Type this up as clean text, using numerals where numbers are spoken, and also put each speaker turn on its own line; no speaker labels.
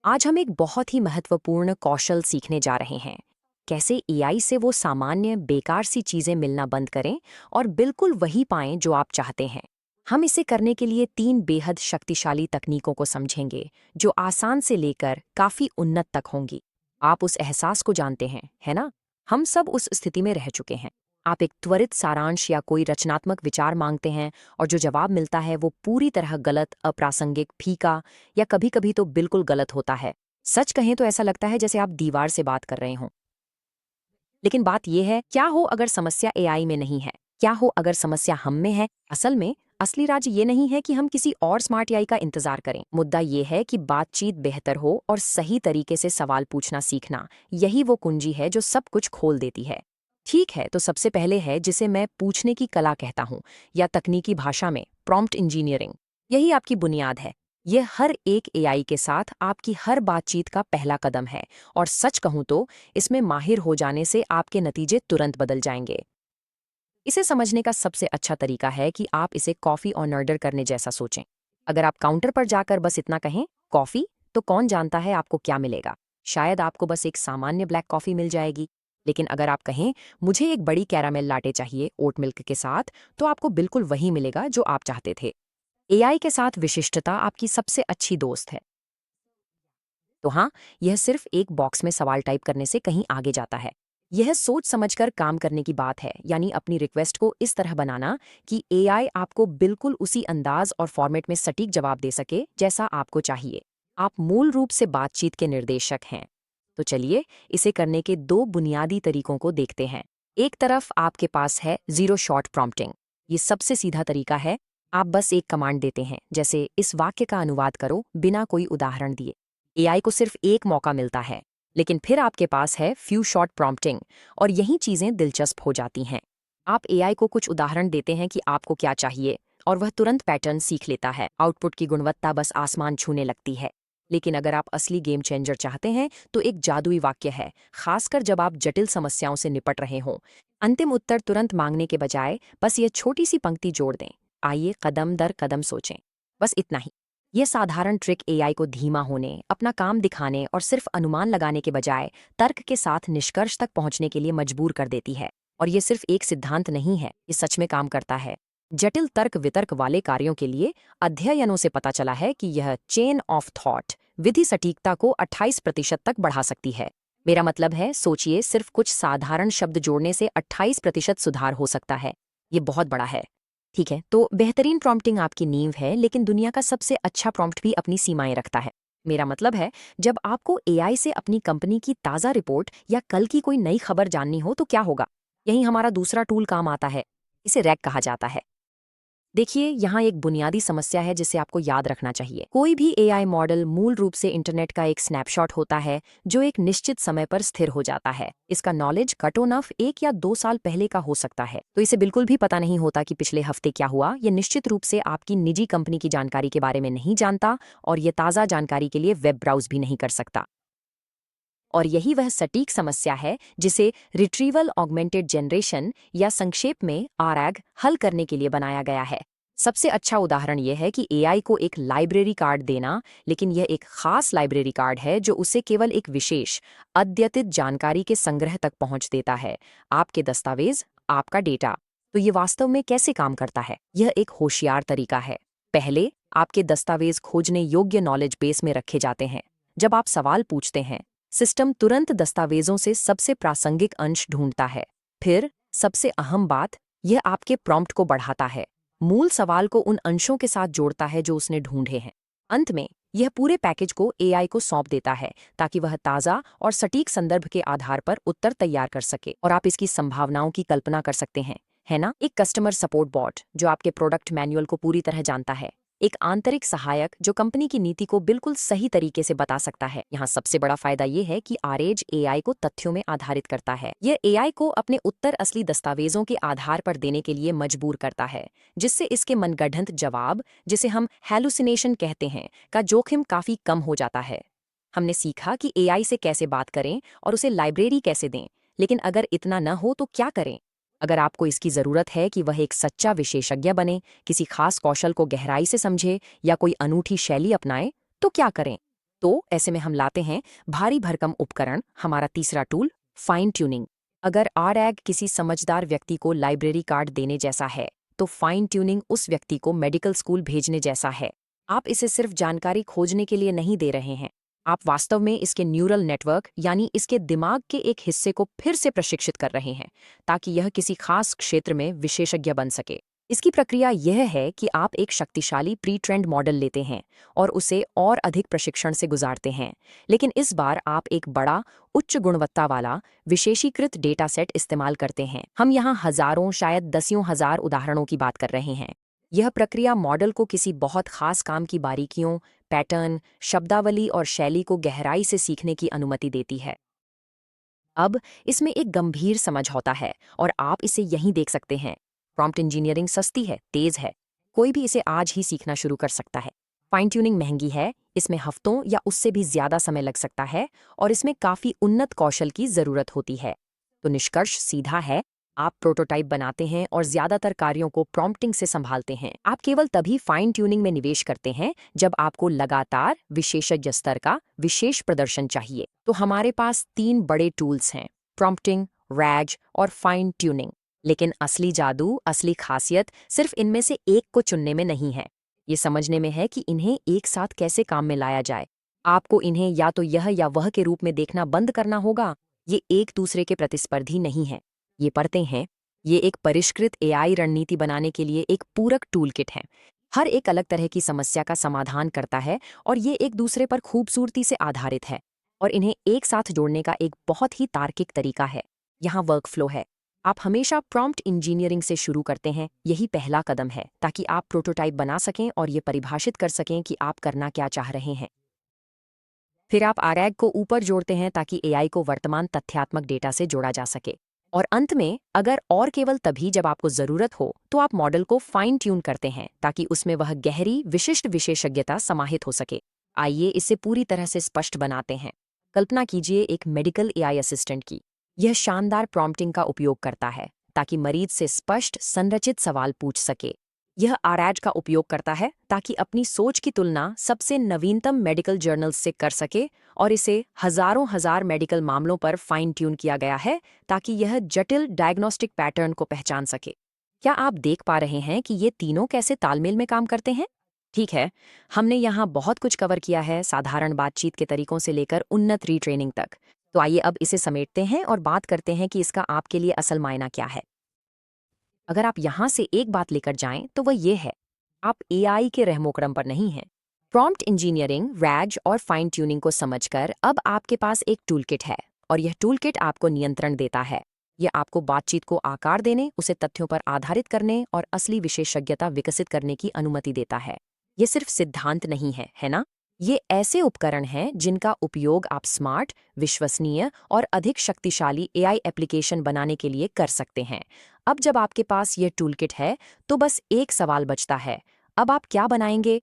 आज हम एक बहुत ही महत्वपूर्ण कौशल सीखने जा रहे हैं। कैसे एआई से वो सामान्य बेकार सी चीजें मिलना बंद करें और बिल्कुल वही पाएं जो आप चाहते हैं। हम इसे करने के लिए 3 बेहद शक्तिशाली तकनीकों को समझेंगे, जो आसान से लेकर काफी उन्नत तक होंगी। आप उस एहसास को जानते हैं, है ना? हम सब उस स्थिति में रह चुके हैं। आप एक त्वरित सारांश या कोई रचनात्मक विचार मांगते हैं, और जो जवाब मिलता है वो पूरी तरह गलत, अप्रासंगिक, फीका या कभी-कभी तो बिल्कुल गलत होता है। सच कहें तो ऐसा लगता है जैसे आप दीवार से बात कर रहे हों। लेकिन बात यह है, क्या हो अगर समस्या एआई में नहीं है? क्या हो अगर समस्या हम में है? असल में असली राज ये नहीं है कि हम किसी और स्मार्ट एआई का इंतजार करें। मुद्दा ये है कि बातचीत बेहतर हो और सही तरीके से सवाल पूछना सीखना। यही वो कुंजी है जो सब कुछ खोल देती है। ठीक है, तो सबसे पहले है जिसे मैं पूछने की कला कहता हूँ, या तकनीकी भाषा में प्रॉम्प्ट इंजीनियरिंग। यही आपकी बुनियाद है। यह हर एक एआई के साथ आपकी हर बातचीत का पहला कदम है। और सच कहूं तो इसमें माहिर हो जाने से आपके नतीजे तुरंत बदल जाएंगे। इसे समझने का सबसे अच्छा तरीका है कि आप इसे कॉफी और ऑर्डर करने जैसा सोचें। अगर आप काउंटर पर जाकर बस इतना कहें, कॉफी, तो कौन जानता है आपको क्या मिलेगा? शायद आपको बस एक सामान्य ब्लैक कॉफी मिल जाएगी। लेकिन अगर आप कहें, मुझे एक बड़ी कैरामेल लाटे चाहिए ओट मिल्क के साथ, तो आपको बिल्कुल वही मिलेगा जो आप चाहते थे। एआई के साथ विशिष्टता आपकी सबसे अच्छी दोस्त है। तो हाँ, यह सिर्फ एक बॉक्स में सवाल टाइप करने से कहीं आगे जाता है। यह सोच समझकर काम करने की बात है, यानी अपनी रिक्वेस्ट को इस तरह बनाना कि एआई आपको बिल्कुल उसी अंदाज और फॉर्मेट में सटीक जवाब दे सके जैसा आपको चाहिए। आप मूल रूप से बातचीत के निर्देशक हैं। तो चलिए, इसे करने के 2 बुनियादी तरीकों को देखते हैं। एक तरफ आपके पास है जीरो शॉट प्रॉम्प्टिंग। ये सबसे सीधा तरीका है। आप बस एक कमांड देते हैं, जैसे इस वाक्य का अनुवाद करो बिना कोई उदाहरण दिए। एआई को सिर्फ एक मौका मिलता है। लेकिन फिर आपके पास है फ्यू शॉट प्रॉम्प्टिंग, और यही चीजें दिलचस्प हो जाती हैं। आप एआई को कुछ उदाहरण देते हैं कि आपको क्या चाहिए, और वह तुरंत पैटर्न सीख लेता है। आउटपुट की गुणवत्ता बस आसमान छूने लगती है। लेकिन अगर आप असली गेम चेंजर चाहते हैं, तो एक जादुई वाक्य है, खासकर जब आप जटिल समस्याओं से निपट रहे हों। अंतिम उत्तर तुरंत मांगने के बजाय बस ये छोटी सी पंक्ति जोड़ दें, आइए कदम दर कदम सोचें। बस इतना ही। ये साधारण ट्रिक एआई को धीमा होने, अपना काम दिखाने और सिर्फ अनुमान लगाने के बजाय तर्क के साथ निष्कर्ष तक पहुंचने के लिए मजबूर कर देती है। और ये सिर्फ एक सिद्धांत नहीं है, ये सच में काम करता है। जटिल तर्क वितर्क वाले कार्यों के लिए अध्ययनों से पता चला है कि यह चेन ऑफ थॉट विधि सटीकता को 28% तक बढ़ा सकती है। मेरा मतलब है, सोचिए, सिर्फ कुछ साधारण शब्द जोड़ने से 28% सुधार हो सकता है। ये बहुत बड़ा है। ठीक है, तो बेहतरीन प्रॉम्प्टिंग आपकी नींव है, लेकिन दुनिया का सबसे अच्छा प्रॉम्प्ट भी अपनी सीमाएं रखता है। मेरा मतलब है, जब आपको एआई से अपनी कंपनी की ताज़ा रिपोर्ट या कल की कोई नई खबर जाननी हो तो क्या होगा? यहीं हमारा दूसरा टूल काम आता है। इसे रैक कहा जाता है। देखिए, यहाँ एक बुनियादी समस्या है जिसे आपको याद रखना चाहिए। कोई भी एआई मॉडल मूल रूप से इंटरनेट का एक स्नैपशॉट होता है, जो एक निश्चित समय पर स्थिर हो जाता है। इसका नॉलेज कट ऑफ 1 या 2 साल पहले का हो सकता है, तो इसे बिल्कुल भी पता नहीं होता कि पिछले हफ्ते क्या हुआ। ये निश्चित रूप से आपकी निजी कंपनी की जानकारी के बारे में नहीं जानता, और ये ताज़ा जानकारी के लिए वेब ब्राउज भी नहीं कर सकता। और यही वह सटीक समस्या है जिसे रिट्रीवल ऑगमेंटेड जनरेशन, या संक्षेप में आरएजी, हल करने के लिए बनाया गया है। सबसे अच्छा उदाहरण यह है कि एआई को एक लाइब्रेरी कार्ड देना, लेकिन यह एक खास लाइब्रेरी कार्ड है जो उसे केवल एक विशेष अद्यतित जानकारी के संग्रह तक पहुंच देता है। आपके दस्तावेज, आपका डेटा। तो ये वास्तव में कैसे काम करता है? यह एक होशियार तरीका है। पहले, आपके दस्तावेज खोजने योग्य नॉलेज बेस में रखे जाते हैं। जब आप सवाल पूछते हैं, सिस्टम तुरंत दस्तावेजों से सबसे प्रासंगिक अंश ढूंढता है। फिर सबसे अहम बात, यह आपके प्रॉम्प्ट को बढ़ाता है। मूल सवाल को उन अंशों के साथ जोड़ता है जो उसने ढूंढे हैं। अंत में यह पूरे पैकेज को एआई को सौंप देता है, ताकि वह ताज़ा और सटीक संदर्भ के आधार पर उत्तर तैयार कर सके। और आप इसकी संभावनाओं की कल्पना कर सकते हैं, है ना? एक कस्टमर सपोर्ट बॉट जो आपके प्रोडक्ट मैनुअल को पूरी तरह जानता है। एक आंतरिक सहायक जो कंपनी की नीति को बिल्कुल सही तरीके से बता सकता है। यहाँ सबसे बड़ा फायदा ये है कि आरएज एआई को तथ्यों में आधारित करता है। यह एआई को अपने उत्तर असली दस्तावेजों के आधार पर देने के लिए मजबूर करता है, जिससे इसके मनगढ़ंत जवाब, जिसे हम हैलुसिनेशन कहते हैं, का जोखिम काफी कम हो जाता है। हमने सीखा कि एआई से कैसे बात करें और उसे लाइब्रेरी कैसे दें। लेकिन अगर इतना न हो तो क्या करें? अगर आपको इसकी ज़रूरत है कि वह एक सच्चा विशेषज्ञ बने, किसी खास कौशल को गहराई से समझे या कोई अनूठी शैली अपनाए, तो क्या करें? तो ऐसे में हम लाते हैं भारी भरकम उपकरण, हमारा तीसरा टूल, फाइन ट्यूनिंग। अगर RAG किसी समझदार व्यक्ति को लाइब्रेरी कार्ड देने जैसा है, तो फाइन ट्यूनिंग उस व्यक्ति को मेडिकल स्कूल भेजने जैसा है। आप इसे सिर्फ जानकारी खोजने के लिए नहीं दे रहे हैं, आप वास्तव में इसके न्यूरल नेटवर्क यानी इसके दिमाग के एक हिस्से को फिर से प्रशिक्षित कर रहे हैं, ताकि यह किसी खास क्षेत्र में विशेषज्ञ बन सके। इसकी प्रक्रिया यह है कि आप एक शक्तिशाली प्री ट्रेंड मॉडल लेते हैं और उसे और अधिक प्रशिक्षण से गुजारते हैं, लेकिन इस बार आप एक बड़ा, उच्च गुणवत्ता वाला विशेषीकृत डेटा सेट इस्तेमाल करते हैं। हम यहाँ हजारों, शायद दसियों हजार उदाहरणों की बात कर रहे हैं। यह प्रक्रिया मॉडल को किसी बहुत खास काम की बारीकियों, पैटर्न, शब्दावली और शैली को गहराई से सीखने की अनुमति देती है। अब इसमें एक गंभीर समझौता है और आप इसे यहीं देख सकते हैं। प्रॉम्प्ट इंजीनियरिंग सस्ती है, तेज है, कोई भी इसे आज ही सीखना शुरू कर सकता है। फाइन ट्यूनिंग महंगी है, इसमें हफ्तों या उससे भी ज्यादा समय लग सकता है और इसमें काफी उन्नत कौशल की जरूरत होती है। तो निष्कर्ष सीधा है, आप प्रोटोटाइप बनाते हैं और ज्यादातर कार्यों को प्रॉम्प्टिंग से संभालते हैं। आप केवल तभी फाइन ट्यूनिंग में निवेश करते हैं जब आपको लगातार विशेषज्ञ स्तर का विशेष प्रदर्शन चाहिए। तो हमारे पास 3 बड़े टूल्स हैं, प्रॉम्प्टिंग, RAG और फाइन ट्यूनिंग। लेकिन असली जादू, असली खासियत सिर्फ इनमें से एक को चुनने में नहीं है, ये समझने में है कि इन्हें एक साथ कैसे काम में लाया जाए। आपको इन्हें या तो यह या वह के रूप में देखना बंद करना होगा। ये एक दूसरे के प्रतिस्पर्धी नहीं है, ये परतें हैं। ये एक परिष्कृत AI रणनीति बनाने के लिए एक पूरक टूलकिट है। हर एक अलग तरह की समस्या का समाधान करता है और ये एक दूसरे पर खूबसूरती से आधारित है और इन्हें एक साथ जोड़ने का एक बहुत ही तार्किक तरीका है। यहाँ वर्कफ्लो है। आप हमेशा प्रॉम्प्ट इंजीनियरिंग से शुरू करते हैं, यही पहला कदम है, ताकि आप प्रोटोटाइप बना सकें और ये परिभाषित कर सकें कि आप करना क्या चाह रहे हैं। फिर आप RAG को ऊपर जोड़ते हैं ताकि AI को वर्तमान तथ्यात्मक डेटा से जोड़ा जा सके। और अंत में, अगर और केवल तभी जब आपको जरूरत हो, तो आप मॉडल को फाइन ट्यून करते हैं ताकि उसमें वह गहरी, विशिष्ट विशेषज्ञता समाहित हो सके। आइए इसे पूरी तरह से स्पष्ट बनाते हैं। कल्पना कीजिए एक मेडिकल AI असिस्टेंट की। यह शानदार प्रॉम्प्टिंग का उपयोग करता है ताकि मरीज से स्पष्ट, संरचित सवाल पूछ सके। यह RAG का उपयोग करता है ताकि अपनी सोच की तुलना सबसे नवीनतम मेडिकल जर्नल्स से कर सके और इसे हजारों हजार मेडिकल मामलों पर फाइन ट्यून किया गया है ताकि यह जटिल डायग्नोस्टिक पैटर्न को पहचान सके। क्या आप देख पा रहे हैं कि ये तीनों कैसे तालमेल में काम करते हैं? ठीक है, हमने यहाँ बहुत कुछ कवर किया है, साधारण बातचीत के तरीकों से लेकर उन्नत रीट्रेनिंग तक। तो आइए अब इसे समेटते हैं और बात करते हैं कि इसका आपके लिए असल मायना क्या है। अगर आप यहाँ से एक बात लेकर जाएं तो वह ये है, आप AI के रहमोक्रम पर नहीं हैं। प्रॉम्प्ट इंजीनियरिंग, RAG और फाइन ट्यूनिंग को समझकर अब आपके पास एक टूलकिट है और यह टूलकिट आपको नियंत्रण देता है। यह आपको बातचीत को आकार देने, उसे तथ्यों पर आधारित करने और असली विशेषज्ञता विकसित करने की अनुमति देता है। ये सिर्फ सिद्धांत नहीं है, है ना? ये ऐसे उपकरण हैं जिनका उपयोग आप स्मार्ट, विश्वसनीय और अधिक शक्तिशाली AI एप्लीकेशन बनाने के लिए कर सकते हैं। अब जब आपके पास यह टूलकिट है, तो बस एक सवाल बचता है, अब आप क्या बनाएंगे?